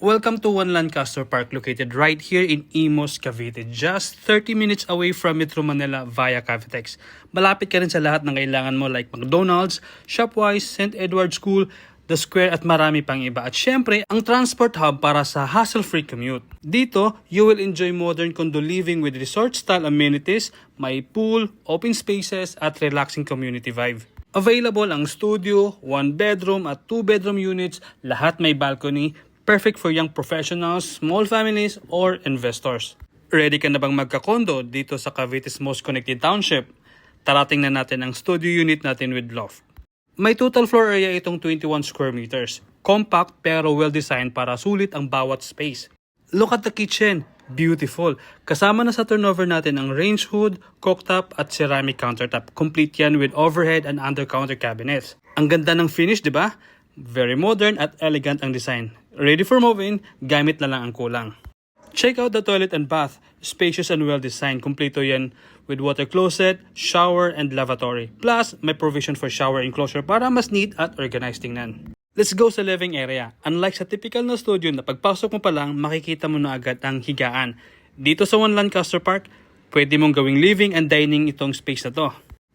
Welcome to One Lancaster Park located right here in Imus, Cavite. Just 30 minutes away from Metro Manila via Cavitex. Malapit ka rin sa lahat ng kailangan mo like McDonald's, Shopwise, St. Edward School, The Square at marami pang iba. At syempre, ang transport hub para sa hassle-free commute. Dito, you will enjoy modern condo living with resort-style amenities, may pool, open spaces at relaxing community vibe. Available ang studio, 1-bedroom at 2-bedroom units, lahat may balcony, perfect for young professionals, small families, or investors. Ready ka na bang magka-condo dito sa Cavite's most connected township? Tara tingnan natin ang studio unit natin with loft. May total floor area itong 21 square meters. Compact pero well-designed para sulit ang bawat space. Look at the kitchen. Beautiful. Kasama na sa turnover natin ang range hood, cooktop at ceramic countertop. Complete yan with overhead and under-counter cabinets. Ang ganda ng finish, di ba? Very modern at elegant ang design. Ready for move-in, gamit na lang ang kulang. Check out the toilet and bath. Spacious and well-designed. Kompleto yan with water closet, shower, and lavatory. Plus, may provision for shower enclosure para mas neat at organized tingnan. Let's go sa living area. Unlike sa typical na studio na pagpasok mo pa lang, makikita mo na agad ang higaan. Dito sa One Lancaster Park, pwede mong gawing living and dining itong space na to.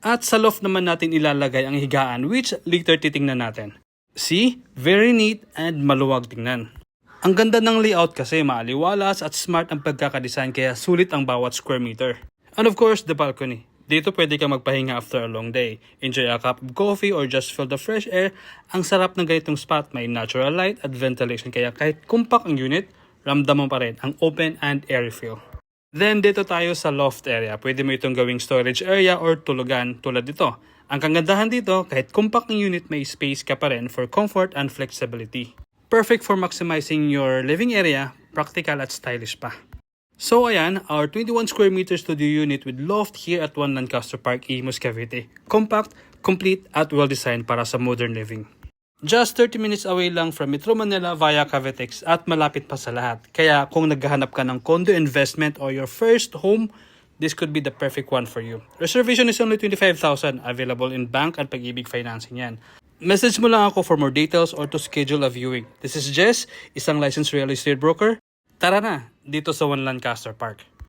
At sa loft naman natin ilalagay ang higaan which later titingnan natin. See? Very neat and maluwag tingnan. Ang ganda ng layout kasi maaliwalas at smart ang pagkakadesign kaya sulit ang bawat square meter. And of course, the balcony. Dito pwede kang magpahinga after a long day. Enjoy a cup of coffee or just feel the fresh air. Ang sarap ng ganitong spot, may natural light at ventilation kaya kahit compact ang unit, ramdam mo pa rin ang open and airy feel. Then dito tayo sa loft area. Pwede mo itong gawing storage area or tulugan tulad dito. Ang kagandahan dito, kahit compact ng unit, may space ka pa rin for comfort and flexibility. Perfect for maximizing your living area, practical at stylish pa. So ayan, our 21 square meter studio unit with loft here at One Lancaster Park, Imus, Cavite. Compact, complete at well-designed para sa modern living. Just 30 minutes away lang from Metro Manila via Cavitex at malapit pa sa lahat. Kaya kung naghahanap ka ng condo investment or your first home, this could be the perfect one for you. Reservation is only 25,000, available in bank at Pag-ibig financing yan. Message mo lang ako for more details or to schedule a viewing. This is Jess, isang licensed real estate broker. Tara na, dito sa One Lancaster Park.